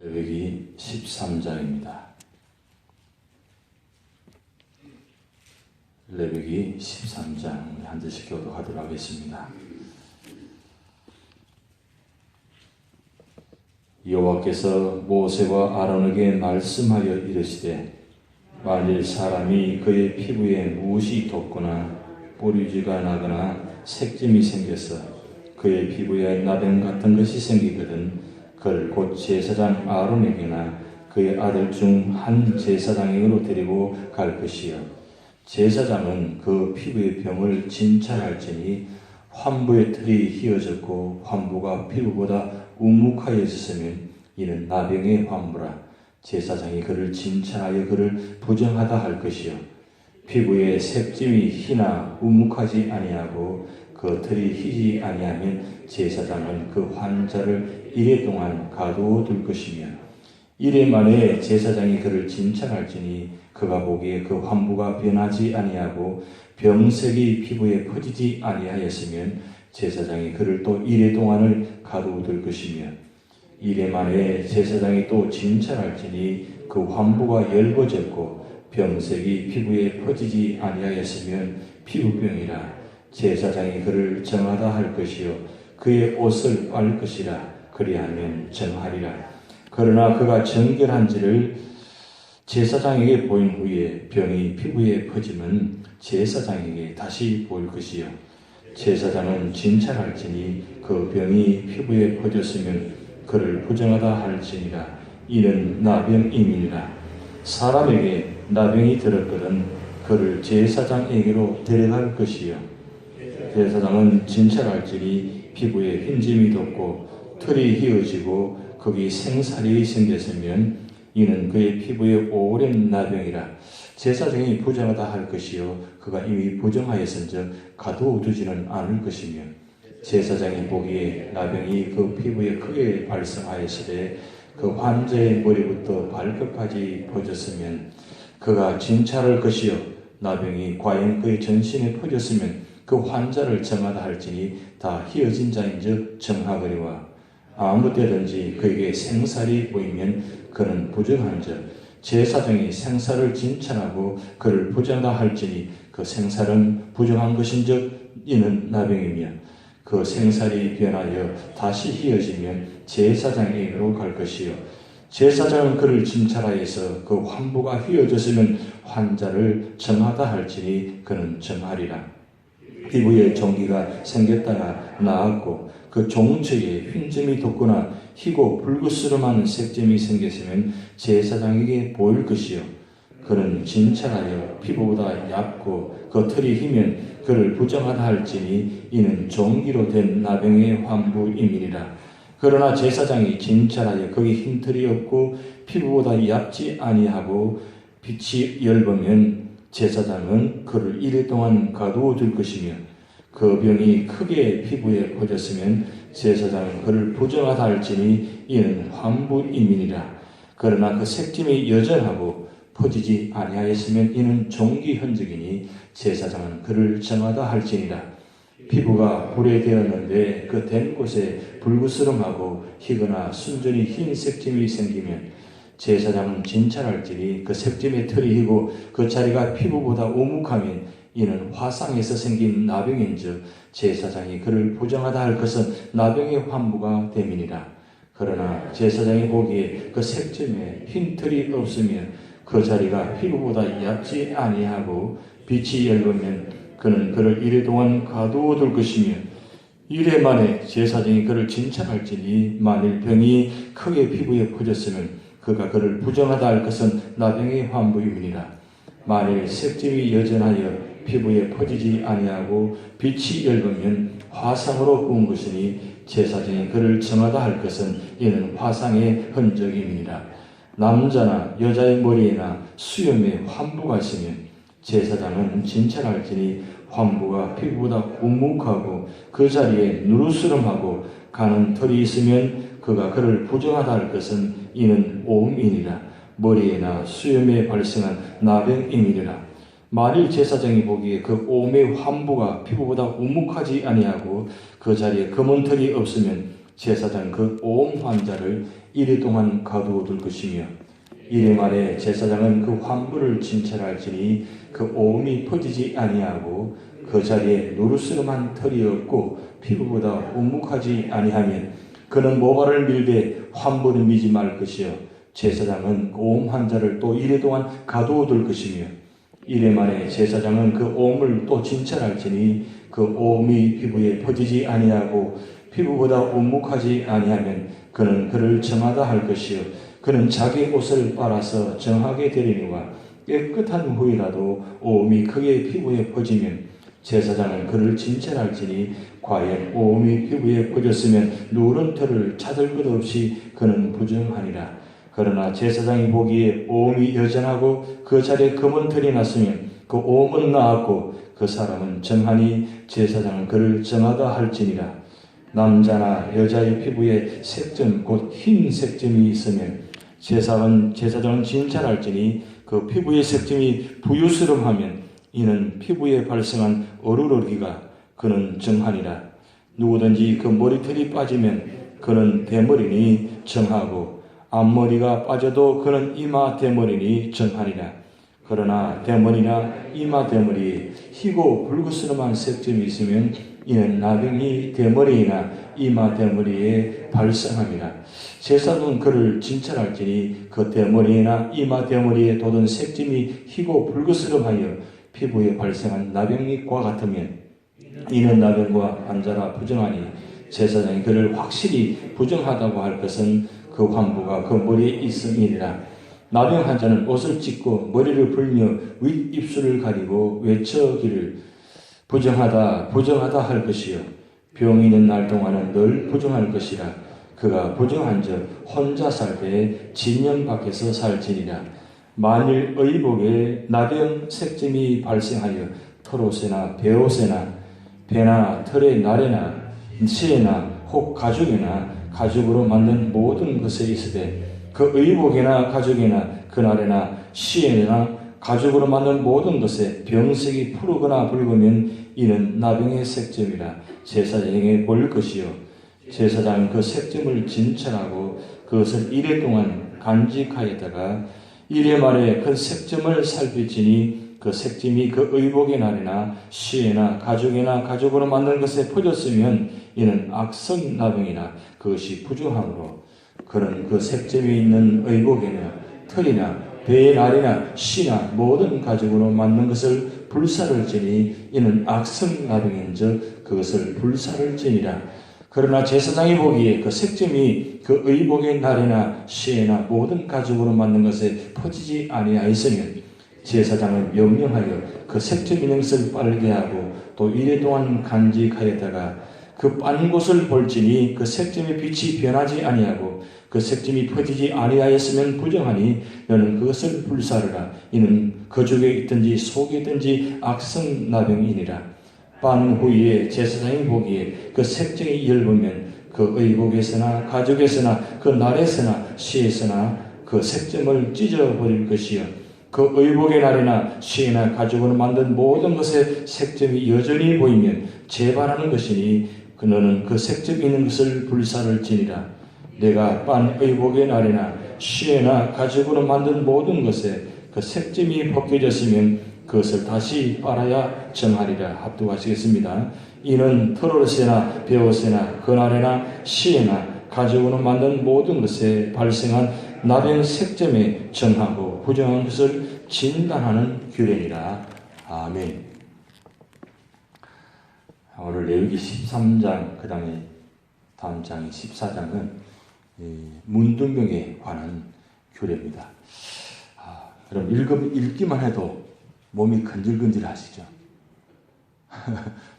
레위기 13장입니다. 레위기 13장 한 절씩 교독하도록 하겠습니다. 여호와께서 모세와 아론에게 말씀하여 이르시되 만일 사람이 그의 피부에 무엇이 돋거나 뿌리쥐가 나거나 색점이 생겨서 그의 피부에 나병 같은 것이 생기거든 그를 곧 제사장 아론에게나 그의 아들 중 한 제사장에게로 데리고 갈 것이요 제사장은 그 피부의 병을 진찰할지니 환부의 털이 휘어졌고 환부가 피부보다 우묵하여졌으면 이는 나병의 환부라. 제사장이 그를 진찰하여 그를 부정하다 할 것이요 피부에 색점이 희나 우묵하지 아니하고 그 털이 희지 아니하면 제사장은 그 환자를 이래 동안 가두어 둘 것이며 이래 만에 제사장이 그를 진찰할지니 그가 보기에 그 환부가 변하지 아니하고 병색이 피부에 퍼지지 아니하였으면 제사장이 그를 또 이래 동안을 가두어 둘 것이며 이래 만에 제사장이 또 진찰할지니 그 환부가 열거졌고 병색이 피부에 퍼지지 아니하였으면 피부병이라. 제사장이 그를 정하다 할 것이요 그의 옷을 빨 것이라. 그리하면 정하리라. 그러나 그가 정결한지를 제사장에게 보인 후에 병이 피부에 퍼지면 제사장에게 다시 보일 것이요 제사장은 진찰할지니 그 병이 피부에 퍼졌으면 그를 부정하다 할지니라. 이는 나병임이니라. 사람에게 나병이 들었거든 그를 제사장에게로 데려갈 것이요 제사장은 진찰할지니 피부에 흰짐이 돋고 털이 휘어지고 거기 생살이 생겼으면 이는 그의 피부에 오랜 나병이라. 제사장이 부정하다 할 것이요 그가 이미 부정하였은즉 가두어 두지는 않을 것이며 제사장이 보기에 나병이 그 피부에 크게 발생하였으되 그 환자의 머리부터 발끝까지 퍼졌으면 그가 진찰할 것이요 나병이 과연 그의 전신에 퍼졌으면 그 환자를 정하다 할지니 다 휘어진 자인즉 정하거니와 아무 때든지 그에게 생살이 보이면 그는 부정한즉 제사장이 생살을 진찰하고 그를 부정하다 할지니 그 생살은 부정한 것인즉 이는 나병이며 그 생살이 변하여 다시 휘어지면 제사장에게로 갈 것이요 제사장은 그를 진찰하여서 그 환부가 휘어졌으면 환자를 정하다 할지니 그는 정하리라. 피부에 종기가 생겼다가 나았고 그 종처에 흰점이 돋거나 희고 불그스름한 색점이 생겼으면 제사장에게 보일 것이요 그는 진찰하여 피부보다 얇고 그 털이 희면 그를 부정하다 할지니 이는 종기로 된 나병의 환부임이니라. 그러나 제사장이 진찰하여 거기 흰 털이 없고 피부보다 얇지 아니하고 빛이 엷으면 제사장은 그를 이래 동안 가두어 둘 것이며 그 병이 크게 피부에 퍼졌으면 제사장은 그를 부정하다 할지니 이는 환부임이니라. 그러나 그 색점이 여전하고 퍼지지 아니하였으면 이는 종기 흔적이니 제사장은 그를 정하다 할지니라. 피부가 불에 되었는데 그 된 곳에 불그스름하고 희거나 순전히 흰 색점이 생기면 제사장은 진찰할지니 그 색점의 털이 희고 그 자리가 피부보다 오묵하면 이는 화상에서 생긴 나병인즉 제사장이 그를 부정하다 할 것은 나병의 환부가 됨이니라. 그러나 제사장이 보기에 그 색점에 흰 털이 없으면 그 자리가 피부보다 얇지 아니하고 빛이 엷으면 그는 그를 이래 동안 가두어 둘 것이며 이래 만에 제사장이 그를 진찰할지니 만일 병이 크게 피부에 퍼졌으면 그가 그를 부정하다 할 것은 나병의 환부임이니라. 만일 색점이 여전하여 피부에 퍼지지 아니하고 빛이 엷으면 화상으로 구운 것이니 제사장이 그를 정하다 할 것은 이는 화상의 흔적임이니라. 남자나 여자의 머리에나 수염에 환부가 있으면 제사장은 진찰할지니 환부가 피부보다 우묵하고 그 자리에 누르스름하고 가는 털이 있으면 그가 그를 부정하다 할 것은 이는 오음이니라. 머리에나 수염에 발생한 나병임이니라. 만일 제사장이 보기에 그 오음의 환부가 피부보다 우묵하지 아니하고 그 자리에 검은 털이 없으면 제사장은 그 오음 환자를 이래 동안 가두어둘 것이며 이래 말에 제사장은 그 환부를 진찰할지니 그 오음이 퍼지지 아니하고 그 자리에 누르스름한 털이 없고 피부보다 우묵하지 아니하면 그는 모발을 밀되 환부를 미지 말 것이요 제사장은 그 오음 환자를 또 이래 동안 가두어둘 것이며 이래 말에 제사장은 그 오음을 또 진찰할지니 그 오음이 피부에 퍼지지 아니하고 피부보다 우묵하지 아니하면 그는 그를 정하다 할 것이요 그는 자기 옷을 빨아서 정하게 되리니와 깨끗한 후이라도 오음이 크게 피부에 퍼지면 제사장은 그를 진찰할지니 과연 오음이 피부에 퍼졌으면 누런 털을 찾을 것 없이 그는 부정하니라. 그러나 제사장이 보기에 오음이 여전하고 그 자리에 검은 털이 났으면 그 오음은 나았고 그 사람은 정하니 제사장은 그를 정하다 할지니라. 남자나 여자의 피부에 색점 곧 흰 색점이 있으면 제사장은 진찰할지니 그 피부의 색점이 부유스름하면 이는 피부에 발생한 어루러기가 그는 정하니라. 누구든지 그 머리털이 빠지면 그는 대머리니 정하고 앞머리가 빠져도 그는 이마 대머리니 정하니라. 그러나 대머리나 이마 대머리에 희고 붉으스름한 색점이 있으면 이는 나병이 대머리이나 이마 대머리에 발생함이라. 제사장은 그를 진찰할지니 그 대머리나 이마 대머리에 돋은 색점이 희고 붉으스름하여 피부에 발생한 나병과 같으면 이는 나병과 환자라 부정하니 제사장이 그를 확실히 부정하다고 할 것은 그 환부가 그 머리에 있음이니라. 나병 환자는 옷을 찢고 머리를 불며 윗입술을 가리고 외쳐기를 부정하다 할 것이요 병이 있는 날 동안은 늘 부정할 것이라. 그가 부정한즉 혼자 살 때에 진년 밖에서 살지니라. 만일 의복에 나병 색점이 발생하여 털옷에나 베옷에나 배나 털의 날에나 시에나 혹 가죽이나 가죽으로 만든 모든 것에 있으되 그 의복이나 가죽이나 그날에나 시에나 가죽으로 만든 모든 것에 병색이 푸르거나 붉으면 이는 나병의 색점이라 제사장에게 볼 것이요 제사장은 그 색점을 진찰하고 그것을 이래 동안 간직하였다가 이래 말에 그 색점을 살피지니 그 색점이 그 의복의 날이나 시에나 가죽이나 가죽으로 만든 것에 퍼졌으면 이는 악성 나병이나 그것이 부정함으로 그는 그 색점이 있는 의복이나 털이나 배의 날이나 시나 모든 가죽으로 만든 것을 불사를 지니 이는 악성 나병인즉 그것을 불사를 지니라. 그러나 제사장이 보기에 그 색점이 그 의복의 날이나 시에나 모든 가죽으로 만든 것에 퍼지지 아니하였으면 제사장은 명령하여 그 색점 있는 것을 빨게 하고 또 이래 동안 간직하였다가 그 빤 곳을 볼지니 그 색점의 빛이 변하지 아니하고 그 색점이 퍼지지 아니하였으면 부정하니 너는 그것을 불사르라. 이는 거죽에 있든지 속에 있든지 악성 나병이니라. 빤 후에 제사장이 보기에 그 색종이 엷으면 그 의복에서나 가죽에서나 그 날에서나 시에서나 그 색점을 찢어버릴 것이요 그 의복의 날이나 시에나 가죽으로 만든 모든 것에 색점이 여전히 보이면 재발하는 것이니 너는 그 색점 있는 것을 불사를 지니라. 내가 빤 의복의 날이나 시에나 가죽으로 만든 모든 것에 그 색점이 벗겨졌으면 그것을 다시 빨아야 정하리라. 합독하시겠습니다. 이는 털옷에나 베옷에나 그날에나 시에나 가죽으로 만든 모든 것에 발생한 나병 색점에 정하고 부정한 것을 진단하는 규례니라. 아멘. 오늘 레위기 13장 그 다음에 다음 장 14장은 문둥병에 관한 규례입니다. 그럼 읽기만 해도 몸이 근질근질 하시죠?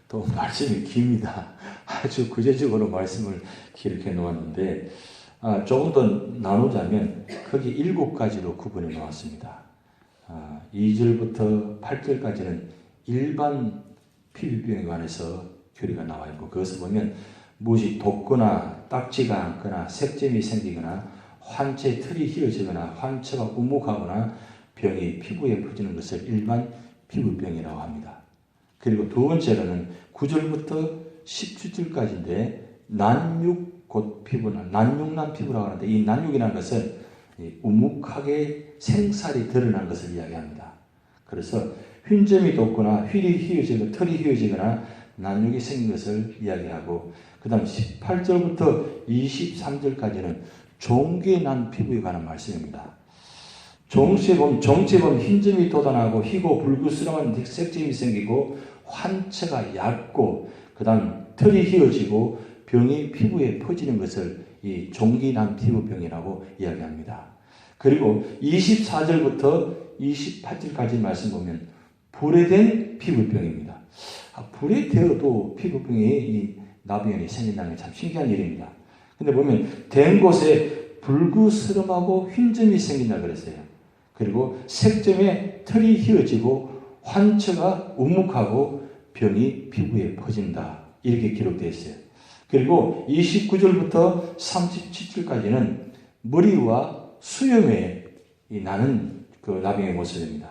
또 말씀이 깁니다. 아주 구체적으로 말씀을 기록해 놓았는데 조금 더 나누자면 거기 7가지로 구분해 놓았습니다. 2절부터 8절까지는 일반 피부병에 관해서 교리가 나와 있고 그것을 보면 무엇이 돋거나 딱지가 않거나 색점이 생기거나 환체 털이 휘어지거나 환처가 우묵하거나 병이 피부에 퍼지는 것을 일반 피부병이라고 합니다. 그리고 두 번째로는 9절부터 17절까지인데 난육 곧 피부는 난육난 피부라고 하는데 이 난육이라는 것은 우묵하게 생살이 드러난 것을 이야기합니다. 그래서 휜점이 돋거나 휠이 휘어지거나 털이 휘어지거나 난육이 생긴 것을 이야기하고 그 다음 18절부터 23절까지는 종기에 난 피부에 관한 말씀입니다. 종치에 보면 흰점이 돋아나고 희고 불구스름한 색점이 생기고 환처가 얇고 그 다음 털이 휘어지고 병이 피부에 퍼지는 것을 이 종기 난 피부병이라고 이야기합니다. 그리고 24절부터 28절까지 말씀 보면 불에 된 피부병입니다. 불에 되어도 피부병이 이 나병이 생긴다는 게 참 신기한 일입니다. 근데 보면 된 곳에 불구스름하고 흰점이 생긴다 그랬어요. 그리고 색점에 털이 휘어지고 환처가 우묵하고 병이 피부에 퍼진다. 이렇게 기록되어 있어요. 그리고 29절부터 37절까지는 머리와 수염에 나는 그 나병의 모습입니다.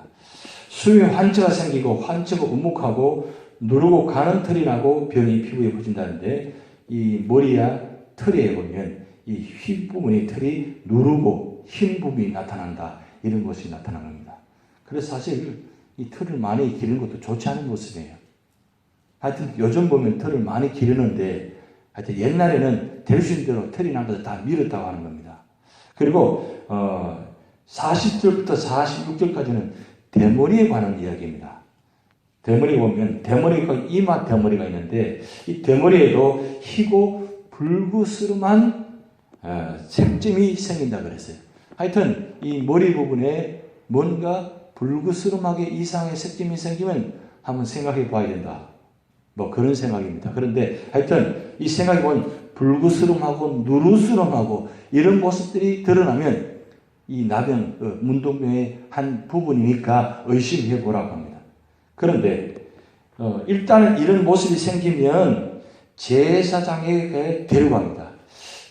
수염에 환처가 생기고 환처가 우묵하고 누르고 가는 털이 나고 병이 피부에 퍼진다는데 이 머리야 털에 보면 이 흰 부분의 털이 누르고 흰 부분이 나타난다. 이런 것이 나타난 겁니다. 그래서 사실 이 털을 많이 기르는 것도 좋지 않은 모습이에요. 하여튼 요즘 보면 털을 많이 기르는데 하여튼 옛날에는 될 수 있는 대로 털이 난 것을 다 밀었다고 하는 겁니다. 그리고 40절부터 46절까지는 대머리에 관한 이야기입니다. 대머리 보면 대머리가 이마 대머리가 있는데 이 대머리에도 희고 불구스름한 색점이 생긴다 그랬어요. 하여튼 이 머리 부분에 뭔가 불구스름하게 이상의 색점이 생기면 한번 생각해 봐야 된다. 뭐 그런 생각입니다. 그런데 하여튼 이 생각해 보면 불구스름하고 누르스름하고 이런 모습들이 드러나면 이 나병, 문둥병의 한 부분이니까 의심해 보라고 합니다. 그런데 일단은 이런 모습이 생기면 제사장에게 데려갑니다.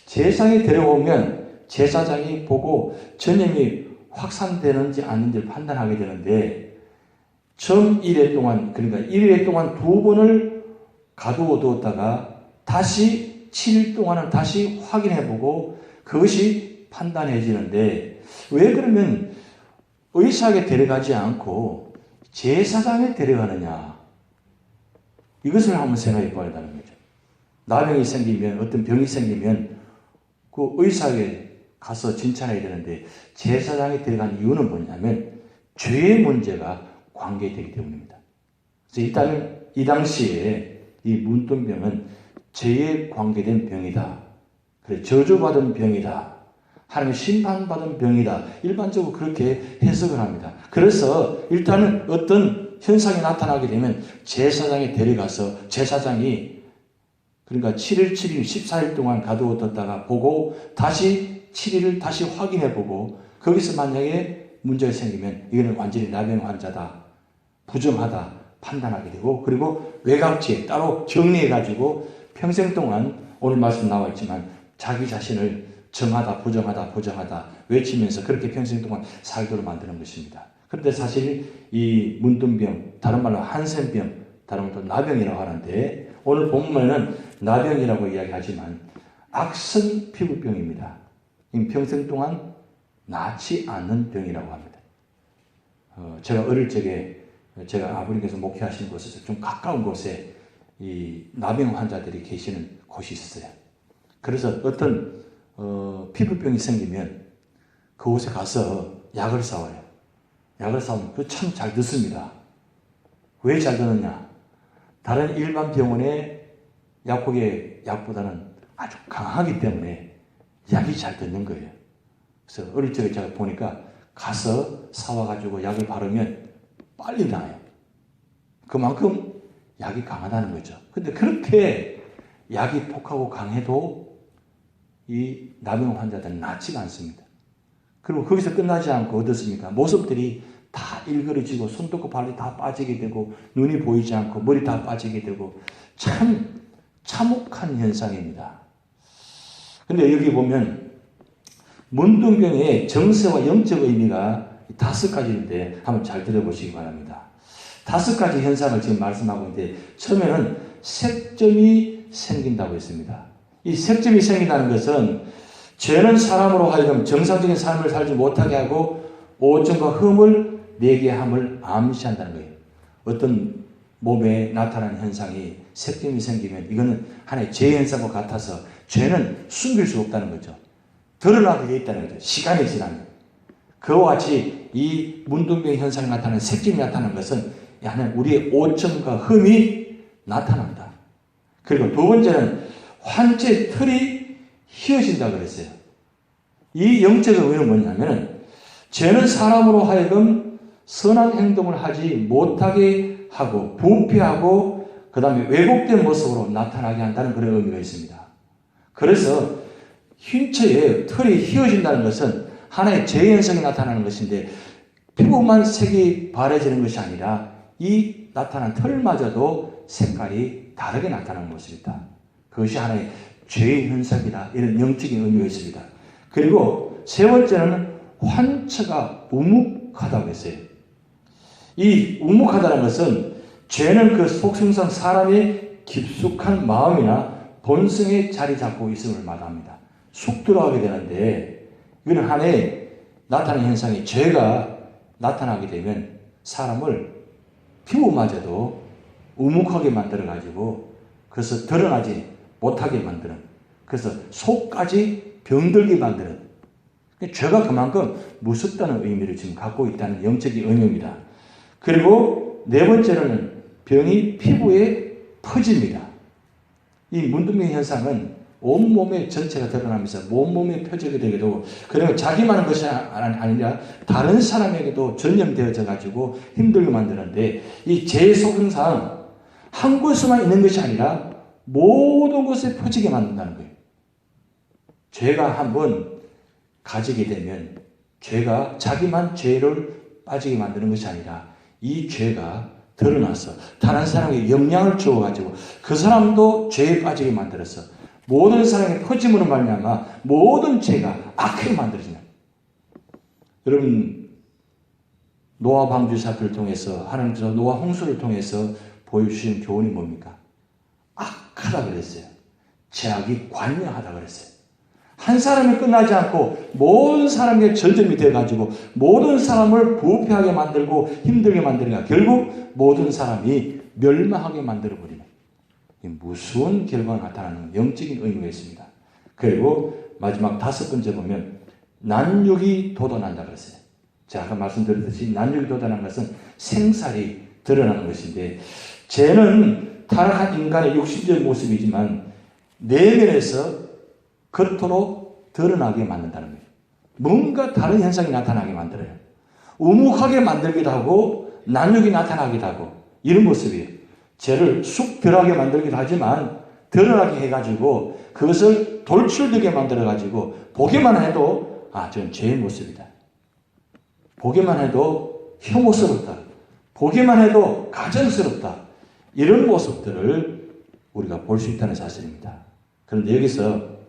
제사장에 데려오면 제사장이 보고 전염이 확산되는지 아닌지를 판단하게 되는데 처음 1회 동안 그러니까 1회 동안 2번을 가두어 두었다가 다시 7일 동안은 다시 확인해보고 그것이 판단해지는데 왜 그러면 의사에게 데려가지 않고 제사장에 데려가느냐 이것을 한번 생각해 봐야 한다는 거죠. 나병이 생기면 어떤 병이 생기면 그 의사에게 가서 진찰해야 되는데 제사장에 데려간 이유는 뭐냐면 죄의 문제가 관계되기 때문입니다. 그래서 일단은 이 당시에 이 문둥병은 죄에 관계된 병이다. 그래 저주받은 병이다. 하나님 심판받은 병이다. 일반적으로 그렇게 해석을 합니다. 그래서 일단은 어떤 현상이 나타나게 되면 제사장에 데려가서 제사장이 그러니까 7일, 7일, 14일 동안 가두어뒀다가 보고 다시 7일을 다시 확인해보고 거기서 만약에 문제가 생기면 이거는 완전히 나병 환자다. 부정하다. 판단하게 되고 그리고 외곽지에 따로 정리해가지고 평생 동안 오늘 말씀 나와 있지만 자기 자신을 정하다, 부정하다 외치면서 그렇게 평생 동안 살도록 만드는 것입니다. 그런데 사실 이 문둥병, 다른 말로 한센병, 다른 말로 나병이라고 하는데 오늘 본문에는 나병이라고 이야기하지만 악성 피부병입니다. 평생 동안 낫지 않는 병이라고 합니다. 제가 어릴 적에 제가 아버님께서 목회하신 곳에서 좀 가까운 곳에 이 나병 환자들이 계시는 곳이 있어요. 그래서 어떤 피부병이 생기면 그곳에 가서 약을 사와요. 약을 사오면 그 참 잘 듣습니다. 왜 잘 듣느냐? 다른 일반 병원의 약국의 약보다는 아주 강하기 때문에 약이 잘 듣는 거예요. 그래서 어릴 적에 제가 보니까 가서 사와가지고 약을 바르면 빨리 나아요. 그만큼 약이 강하다는 거죠. 근데 그렇게 약이 폭하고 강해도 이 나병 환자들은 낫지가 않습니다. 그리고 거기서 끝나지 않고 어떻습니까? 모습들이 다 일그러지고 손톱과 발이 다 빠지게 되고 눈이 보이지 않고 머리 다 빠지게 되고 참 참혹한 현상입니다. 근데 여기 보면 문둥병의 정서와 영적 의미가 5가지인데 한번 잘 들어보시기 바랍니다. 5가지 현상을 지금 말씀하고 있는데 처음에는 색점이 생긴다고 했습니다. 이 색점이 생긴다는 것은 죄는 사람으로 하여금 정상적인 삶을 살지 못하게 하고 오점과 흠을 내게 함을 암시한다는 거예요. 어떤 몸에 나타나는 현상이 색점이 생기면 이거는 하나의 죄 현상과 같아서 죄는 숨길 수 없다는 거죠. 드러나게 되어 있다는 거죠. 시간이 지나면. 그와 같이 이 문둥병 현상이 나타나는 색점이 나타나는 것은 하나님 우리의 오점과 흠이 나타난다. 그리고 두 번째는 환체의 틀이 휘어진다 그랬어요. 이 영적 의미는 뭐냐면 죄는 사람으로 하여금 선한 행동을 하지 못하게 하고 부패하고 그 다음에 왜곡된 모습으로 나타나게 한다는 그런 의미가 있습니다. 그래서 흰처의 틀이 휘어진다는 것은 하나의 죄 현상이 나타나는 것인데 피부만 색이 바래지는 것이 아니라 이 나타난 털마저도 색깔이 다르게 나타나는 모습이다. 그것이 하나의 죄의 현상이다. 이런 영적인 의미가 있습니다. 그리고 세 번째는 환처가 우묵하다고 했어요. 이 우묵하다는 것은 죄는 그 속성상 사람의 깊숙한 마음이나 본성에 자리 잡고 있음을 말합니다. 쑥 들어가게 되는데 이거는 하나의 나타나는 현상이 죄가 나타나게 되면 사람을 피부마저도 우묵하게 만들어가지고 그래서 드러나지 못하게 만드는 그래서 속까지 병들게 만드는 죄가 그만큼 무섭다는 의미를 지금 갖고 있다는 영적인 의미입니다. 그리고 네 번째로는 병이 피부에 퍼집니다. 이 문둥병 현상은 온몸의 전체가 드러나면서 온몸에 표적이 되게 되고 그리고 자기만 하는 것이 아니라 다른 사람에게도 전염되어져 가지고 힘들게 만드는데 이 죄의 속성상 한 곳에만 있는 것이 아니라 모든 곳에 퍼지게 만든다는 거예요. 죄가 한번 가지게 되면 죄가 자기만 죄를 빠지게 만드는 것이 아니라 이 죄가 드러나서 다른 사람에게 영향을 주어가지고 그 사람도 죄에 빠지게 만들어서 모든 사람의 퍼짐으로 말미암아 모든 죄가 악하게 만들어진다. 여러분 노아 방주 사건을 통해서 하나님께서 노아 홍수를 통해서 보여주신 교훈이 뭡니까? 악하다 그랬어요. 죄악이 관여하다 그랬어요. 한 사람이 끝나지 않고 모든 사람의 절점이 되어가지고 모든 사람을 부패하게 만들고 힘들게 만드니까 결국 모든 사람이 멸망하게 만들어버리는 무서운 결과가 나타나는 영적인 의미가 있습니다. 그리고 마지막 다섯 번째 보면 난육이 돋아난다 그랬어요. 제가 아까 말씀드렸듯이 난육이 돋아난 것은 생살이 드러나는 것인데 죄는 타락한 인간의 육신적 모습이지만 내면에서 겉으로 드러나게 만든다는 거예요. 뭔가 다른 현상이 나타나게 만들어요. 우묵하게 만들기도 하고 난육이 나타나기도 하고 이런 모습이에요. 죄를 쑥 들어가게 만들기도 하지만 드러나게 해가지고 그것을 돌출되게 만들어가지고 보기만 해도 저는 죄의 모습이다. 보기만 해도 혐오스럽다. 보기만 해도 가증스럽다. 이런 모습들을 우리가 볼 수 있다는 사실입니다. 그런데 여기서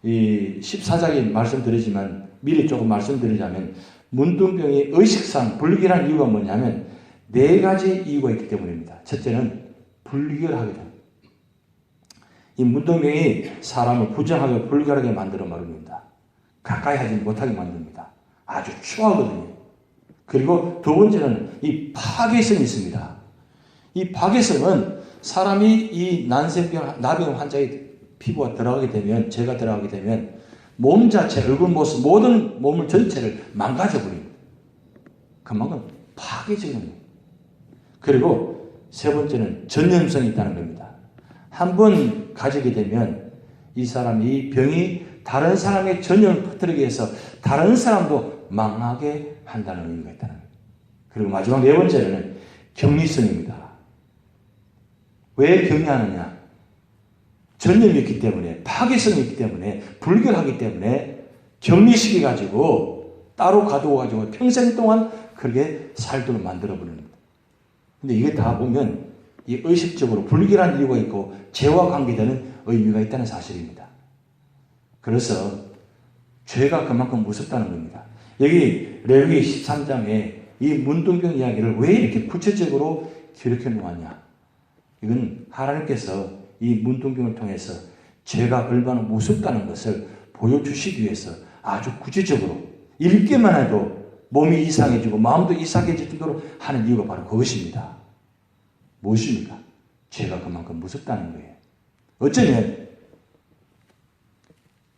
이 14장에 말씀드리지만 미리 조금 말씀드리자면 문둥병이 의식상 불결한 이유가 뭐냐면 네 가지 이유가 있기 때문입니다. 첫째는 불결하게 됩니다. 이 문둥병이 사람을 부정하게 불결하게 만들어 말입니다. 가까이 하지 못하게 만듭니다. 아주 추하거든요. 그리고 두 번째는 이 파괴성이 있습니다. 이 파괴성은 사람이 이 난센병, 나병 환자의 피부가 들어가게 되면, 죄가 들어가게 되면 몸 자체, 얼굴 모습, 모든 몸을 전체를 망가져버립니다. 그만큼 파괴적인 겁니다. 그리고 세 번째는 전염성이 있다는 겁니다. 한 번 가지게 되면 이 사람, 이 병이 다른 사람의 전염을 퍼뜨리기 위해서 다른 사람도 망하게 한다는 의미가 있다는 겁니다. 그리고 마지막 네 번째는 격리성입니다. 왜 격리하느냐? 전염이 있기 때문에, 파괴성이 있기 때문에, 불결하기 때문에 격리시켜가지고 따로 가두어가지고 평생 동안 그렇게 살도록 만들어버리는 겁니다. 근데 이게 다 보면 이 의식적으로 불결한 이유가 있고 죄와 관계되는 의미가 있다는 사실입니다. 그래서 죄가 그만큼 무섭다는 겁니다. 여기 레위기 13장에 이 문둥병 이야기를 왜 이렇게 구체적으로 기록해 놓았냐? 이건 하나님께서 이 문둥병을 통해서 죄가 얼마나 무섭다는 것을 보여주시기 위해서 아주 구체적으로 읽기만 해도 몸이 이상해지고 마음도 이상해질 정도로 하는 이유가 바로 그것입니다. 무엇입니까? 죄가 그만큼 무섭다는 거예요. 어쩌면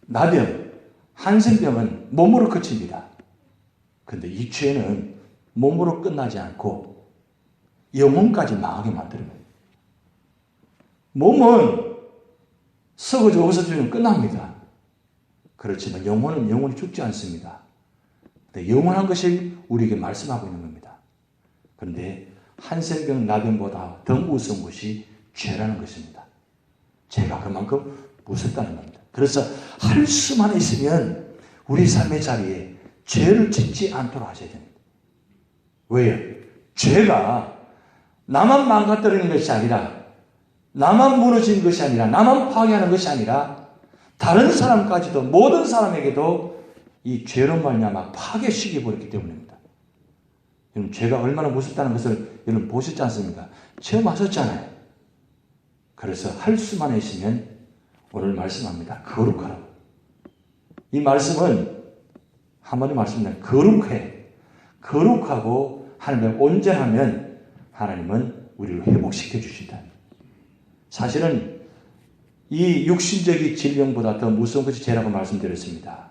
나병, 한센병은 몸으로 그칩니다. 그런데 이 죄는 몸으로 끝나지 않고 영혼까지 망하게 만드는 거예요. 몸은 썩어져 없어지면 끝납니다. 그렇지만 영혼은 영원히 죽지 않습니다. 영원한 것이 우리에게 말씀하고 있는 겁니다. 그런데 한센병, 나병보다 더 무서운 것이 죄라는 것입니다. 죄가 그만큼 무섭다는 겁니다. 그래서 할 수만 있으면 우리 삶의 자리에 죄를 짓지 않도록 하셔야 됩니다. 왜요? 죄가 나만 망가뜨리는 것이 아니라, 나만 무너지는 것이 아니라, 나만 파괴하는 것이 아니라 다른 사람까지도, 모든 사람에게도 이 죄로 말미암아 파괴시켜버렸기 때문입니다. 여러분, 죄가 얼마나 무섭다는 것을 여러분 보셨지 않습니까? 체험하셨잖아요. 그래서 할 수만 있으면 오늘 말씀합니다. 거룩하라고. 이 말씀은 한마디 말씀드리면 거룩해. 거룩하고 하나님의 온전하면 하나님은 우리를 회복시켜 주신다. 사실은 이 육신적인 질병보다 더 무서운 것이 죄라고 말씀드렸습니다.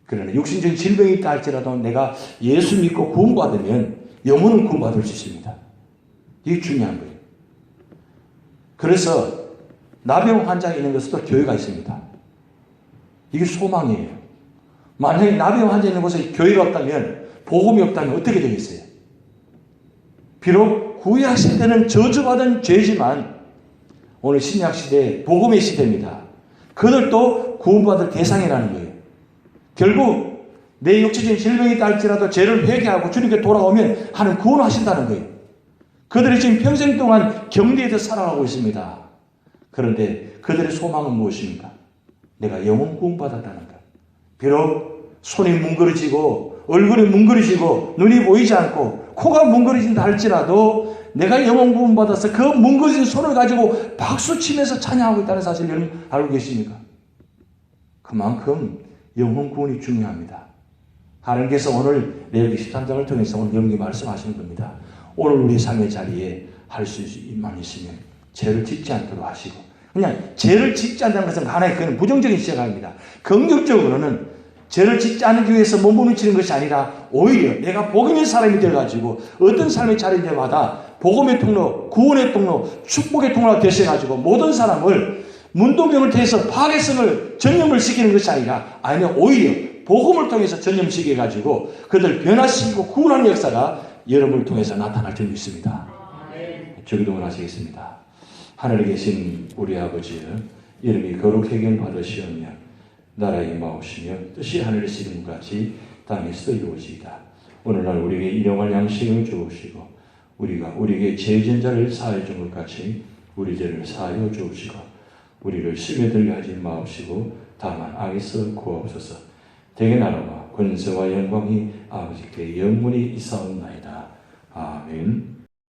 그러나 육신적인 질병이 있다 할지라도 내가 예수 믿고 구원받으면 영혼은 구원받을 수 있습니다. 이게 중요한 거예요. 그래서 나병 환자가 있는 것도 교회가 있습니다. 이게 소망이에요. 만약에 나병 환자 있는 곳에 교회가 없다면, 복음이 없다면 어떻게 되겠어요? 비록 구약 시대는 저주받은 죄지만 오늘 신약 시대 복음의 시대입니다. 그들도 구원받을 대상이라는 거예요. 결국 내 육체적인 질병이 있다 할지라도 죄를 회개하고 주님께 돌아오면 하나님 구원하신다는 거예요. 그들이 지금 평생 동안 경계에서 살아가고 있습니다. 그런데 그들의 소망은 무엇입니까? 내가 영혼 구원받았다는 것. 비록 손이 뭉그러지고 얼굴이 뭉그러지고 눈이 보이지 않고 코가 뭉그러진다 할지라도 내가 영혼 구원받아서 그 뭉그러진 손을 가지고 박수치면서 찬양하고 있다는 사실을 여러분 알고 계십니까? 그만큼 영혼 구원이 중요합니다. 하나님께서 오늘 레위기 13장을 통해서 오늘 여러분에게 말씀하시는 겁니다. 오늘 우리 삶의 자리에 할 수만 있으면 죄를 짓지 않도록 하시고, 그냥 죄를 짓지 않는 것은 하나의 그는 부정적인 시각입니다. 긍정적으로는 죄를 짓지 않기 위해서 몸부림치는 것이 아니라 오히려 내가 복음의 사람이 되어가지고 어떤 삶의 자리일 때마다 복음의 통로, 구원의 통로, 축복의 통로가 되셔가지고 모든 사람을 문도병을 통해서 파괴성을 전념을 시키는 것이 아니라 오히려 복음을 통해서 전념시켜가지고 그들 변화시키고 구원하는 역사가 여러분을 통해서 나타날 줄 믿습니다. 저기도 원하시겠습니다. 하늘에 계신 우리 아버지여, 이름이 거룩하게 받으시오며 나라의 임하옵시며 뜻이 하늘에서 이룬 것 같이 땅에서 이루어지이다. 오늘날 우리에게 일용할 양식을 주옵시고 우리가 우리에게 죄진 자를 사하여 준 것 같이 우리 죄를 사하여 주옵시고 우리를 시험에 하지 마옵시고 다만 악에서 구하옵소서. 대개 나라와 권세와 영광이 아버지께 영원히 있사옵나이다. 아멘.